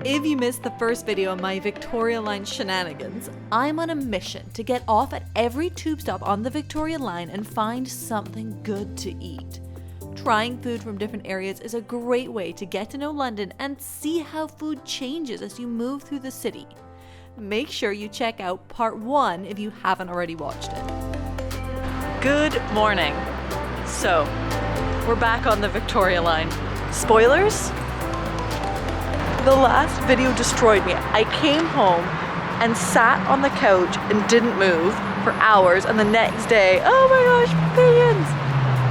If you missed the first video on my Victoria Line shenanigans, I'm on a mission to get off at every tube stop on the Victoria Line and find something good to eat. Trying food from different areas is a great way to get to know London and see how food changes as you move through the city. Make sure you check out part 1 if you haven't already watched it. Good morning. So, we're back on the Victoria Line. Spoilers? The last video destroyed me. I came home and sat on the couch and didn't move for hours, and the next day, oh my gosh, millions!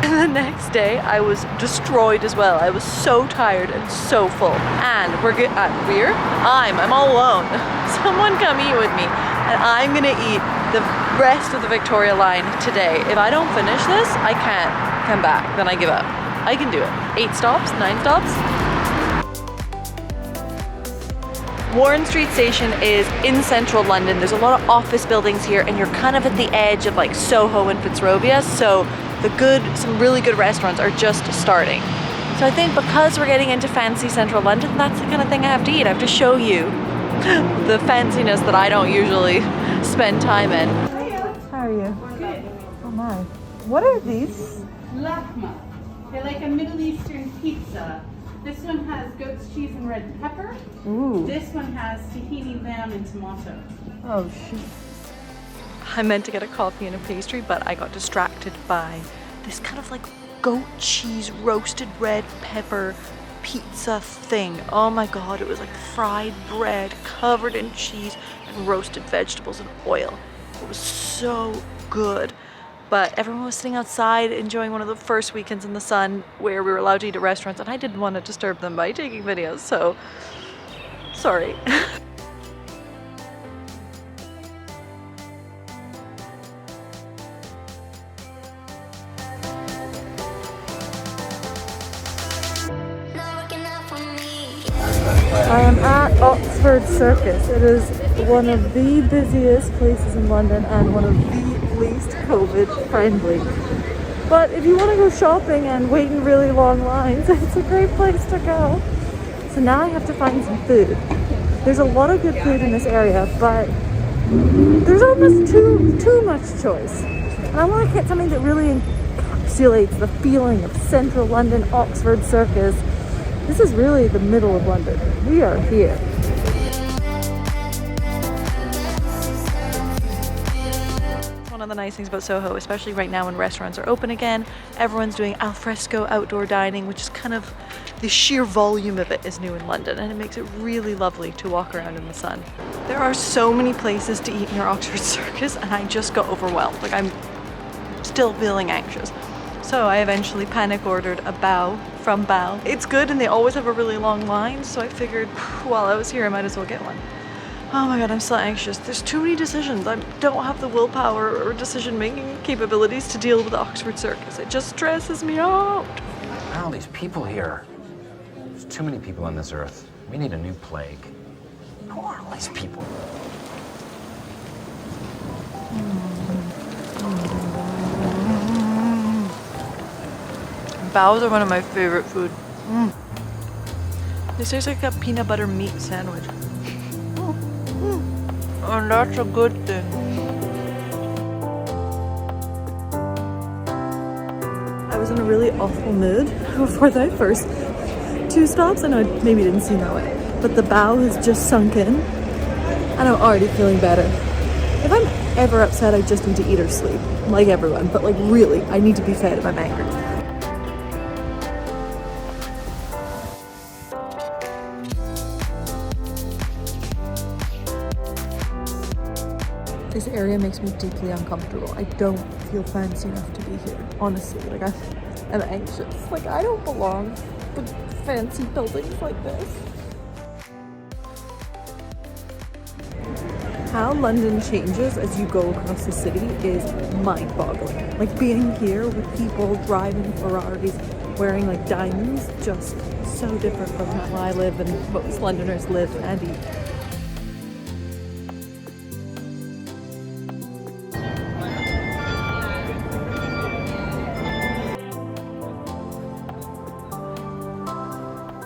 And the next day, I was destroyed as well. I was so tired and so full. And I'm all alone. Someone come eat with me, and I'm gonna eat the rest of the Victoria Line today. If I don't finish this, I can't come back. Then I give up. I can do it. 8 stops, 9 stops. Warren Street Station is in central London. There's a lot of office buildings here, and you're kind of at the edge of like Soho and Fitzrovia, so some really good restaurants are just starting. So I think because we're getting into fancy central London, that's the kind of thing I have to eat. I have to show you the fanciness that I don't usually spend time in. How are you? Good. Oh my. What are these? Lahma. They're like a Middle Eastern pizza. This one has goat's cheese and red pepper. Ooh. This one has tahini, lamb, and tomato. Oh shoot. I meant to get a coffee and a pastry, but I got distracted by this kind of like goat cheese roasted red pepper pizza thing. Oh my god, it was like fried bread covered in cheese and roasted vegetables and oil. It was so good. But everyone was sitting outside enjoying one of the first weekends in the sun where we were allowed to eat at restaurants, and I didn't want to disturb them by taking videos, so sorry. I am at Oxford Circus. It is one of the busiest places in London and one of the least COVID friendly. But if you want to go shopping and wait in really long lines, it's a great place to go. So now I have to find some food. There's a lot of good food in this area, but there's almost too much choice. And I want to get something that really encapsulates the feeling of central London, Oxford Circus. This is really the middle of London. We are here. One of the nice things about Soho, especially right now when restaurants are open again, everyone's doing al fresco outdoor dining, which is kind of, the sheer volume of it is new in London, and it makes it really lovely to walk around in the sun. There are so many places to eat near Oxford Circus, and I just got overwhelmed. Like, I'm still feeling anxious. So I eventually panic ordered a bao from Bao. It's good, and they always have a really long line, so I figured while I was here I might as well get one. Oh my god, I'm so anxious. There's too many decisions. I don't have the willpower or decision-making capabilities to deal with Oxford Circus. It just stresses me out. Wow, these people here. There's too many people on this earth. We need a new plague. Who are all these people? Baos are one of my favorite food. This tastes like a peanut butter meat sandwich. And that's a good thing. I was in a really awful mood before the first 2 stops, and I maybe didn't seem that way. But the bao has just sunk in, and I'm already feeling better. If I'm ever upset, I just need to eat or sleep, like everyone. But like really, I need to be fed if I'm angry. This area makes me deeply uncomfortable. I don't feel fancy enough to be here, honestly. Like, I'm anxious. Like, I don't belong with fancy buildings like this. How London changes as you go across the city is mind-boggling. Like, being here with people driving Ferraris, wearing like diamonds, just so different from how I live and most Londoners live and eat.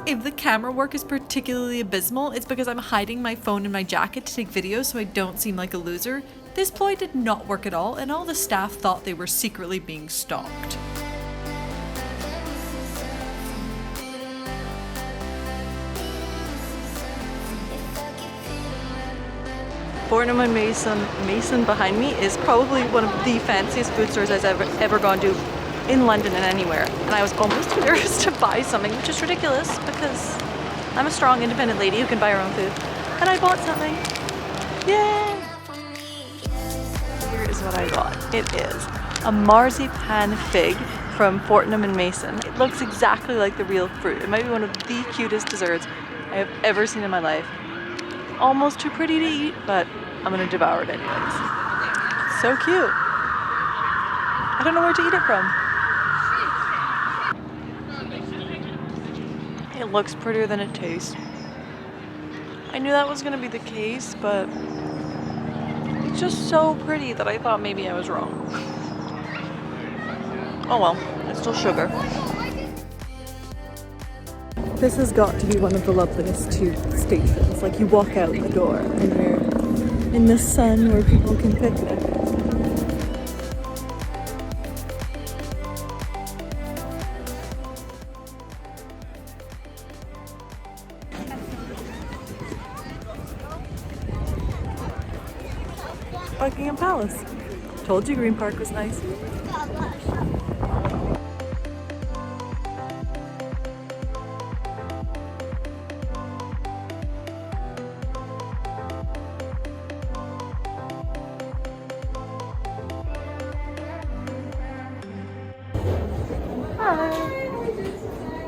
If the camera work is particularly abysmal, it's because I'm hiding my phone in my jacket to take videos so I don't seem like a loser. This ploy did not work at all, and all the staff thought they were secretly being stalked. Fortnum and Mason behind me is probably one of the fanciest food stores I've ever gone to in London and anywhere. And I was almost too nervous to buy something, which is ridiculous because I'm a strong, independent lady who can buy her own food. And I bought something. Yay! Here is what I got. It is a marzipan fig from Fortnum and Mason. It looks exactly like the real fruit. It might be one of the cutest desserts I have ever seen in my life. Almost too pretty to eat, but I'm gonna devour it anyways. So cute. I don't know where to eat it from. It looks prettier than it tastes. I knew that was gonna be the case, but it's just so pretty that I thought maybe I was wrong. Oh well, it's still sugar. This has got to be one of the loveliest tube stations. Like, you walk out the door and you're in the sun where people can picnic. Buckingham Palace. Told you Green Park was nice.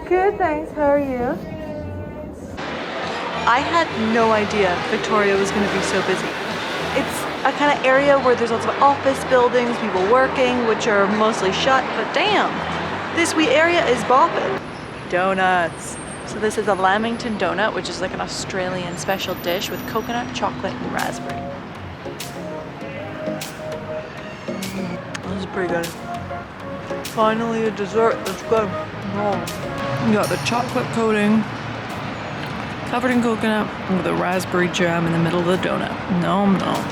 Good, thanks. How are you? I had no idea Victoria was going to be so busy. It's a kind of area where there's lots of office buildings, people working, which are mostly shut, but damn, this wee area is bopping. Donuts. So this is a Lamington donut, which is like an Australian special dish with coconut, chocolate, and raspberry. This is pretty good. Finally a dessert that's good. You got the chocolate coating, covered in coconut, with a raspberry jam in the middle of the donut. Nom nom.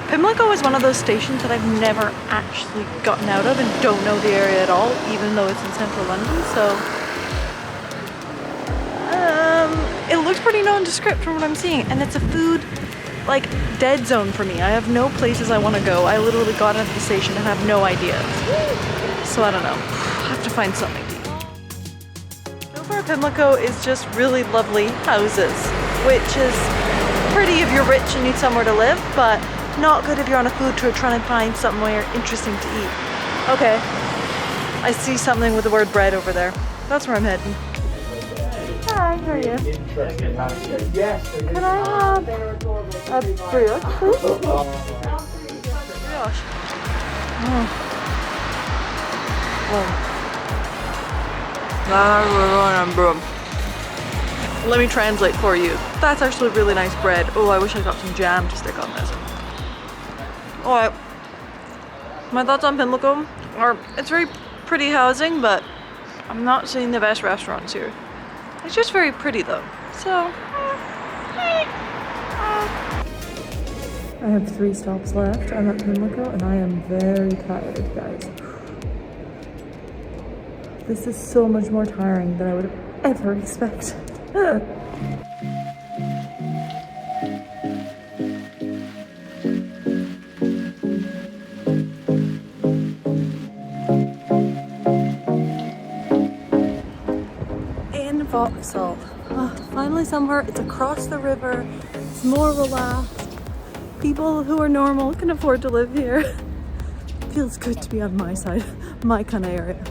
Pimlico is one of those stations that I've never actually gotten out of and don't know the area at all, even though it's in central London, so it looks pretty nondescript from what I'm seeing, and it's a food like dead zone for me. I have no places I want to go. I literally got out of the station and have no ideas. So I don't know. I have to find something to eat. So far Pimlico is just really lovely houses, which is pretty if you're rich and need somewhere to live, but not good if you're on a food tour trying to find somewhere interesting to eat. Okay, I see something with the word bread over there. That's where I'm heading. Hi, how are you? Yes. Can I have a brioche, please? Brioche. Let me translate for you. That's actually really nice bread. Oh, I wish I got some jam to stick on this. Alright. My thoughts on Pimlico are it's very pretty housing, but I'm not seeing the best restaurants here. It's just very pretty though. So I have 3 stops left. I'm at Pimlico and I am very tired, guys. This is so much more tiring than I would have ever expected. In Vauxhall. Oh, finally somewhere. It's across the river. It's more relaxed. People who are normal can afford to live here. Feels good to be on my side, my kind of area.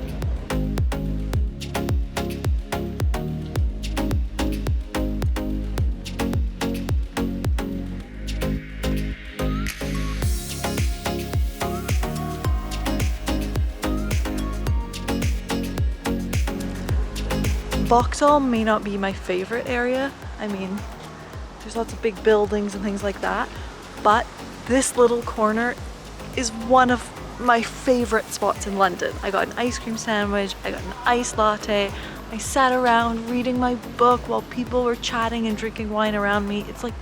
Vauxhall may not be my favorite area. I mean, there's lots of big buildings and things like that, but this little corner is one of my favorite spots in London. I got an ice cream sandwich, I got an iced latte, I sat around reading my book while people were chatting and drinking wine around me. It's like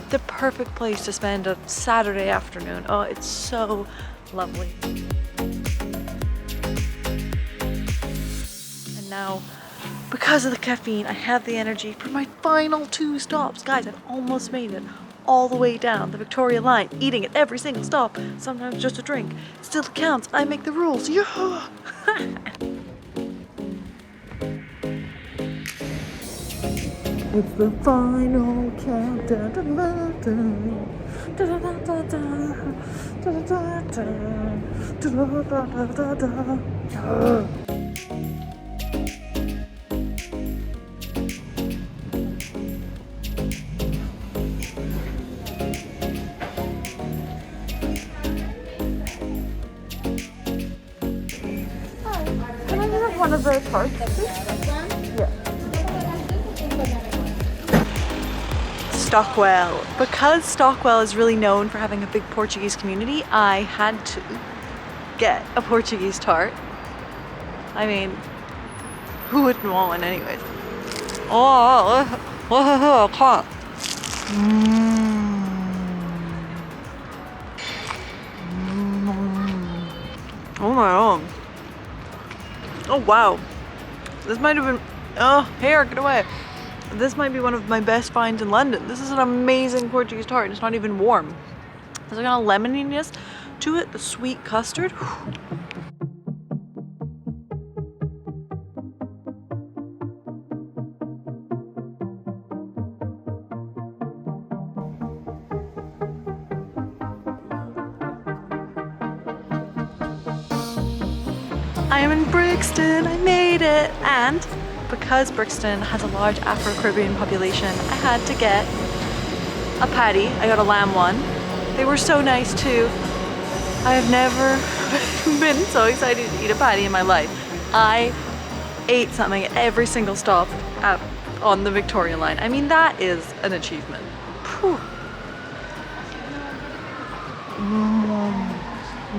the perfect place to spend a Saturday afternoon. Oh, it's so lovely. And now, because of the caffeine, I have the energy for my final 2 stops. Guys, I've almost made it all the way down the Victoria line, eating at every single stop, sometimes just a drink. Still counts, I make the rules. Yeah. It's the final countdown to London. Can I have one of the tarts, please? Yeah. Stockwell. Because Stockwell is really known for having a big Portuguese community, I had to get a Portuguese tart. I mean, who wouldn't want one anyways? Oh, I can't. Oh my god. Oh wow. This might have been, oh, hair, get away. This might be one of my best finds in London. This is an amazing Portuguese tart and it's not even warm. There's like a lemoniness to it, the sweet custard. I am in Brixton, I made it! And because Brixton has a large Afro-Caribbean population, I had to get a patty. I got a lamb one. They were so nice too. I have never been so excited to eat a patty in my life. I ate something at every single stop on the Victoria line. I mean, that is an achievement.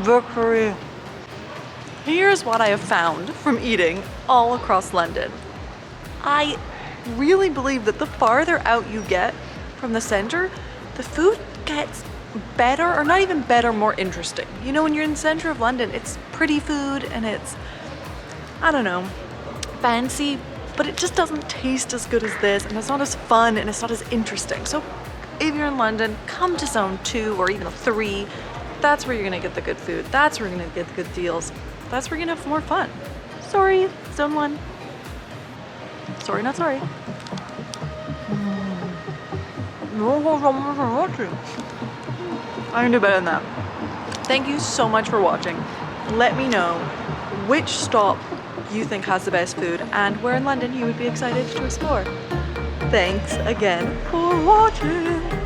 Victoria. Here's what I have found from eating all across London. I really believe that the farther out you get from the center, the food gets better, or not even better, more interesting. You know, when you're in the center of London, it's pretty food and it's, I don't know, fancy, but it just doesn't taste as good as this, and it's not as fun and it's not as interesting. So if you're in London, come to Zone 2 or even 3. That's where you're gonna get the good food. That's where you're gonna get the good deals. That's where you're gonna have more fun. Sorry, Zone 1. Sorry, not sorry. I can do better than that. Thank you so much for watching. Let me know which stop you think has the best food and where in London you would be excited to explore. Thanks again for watching.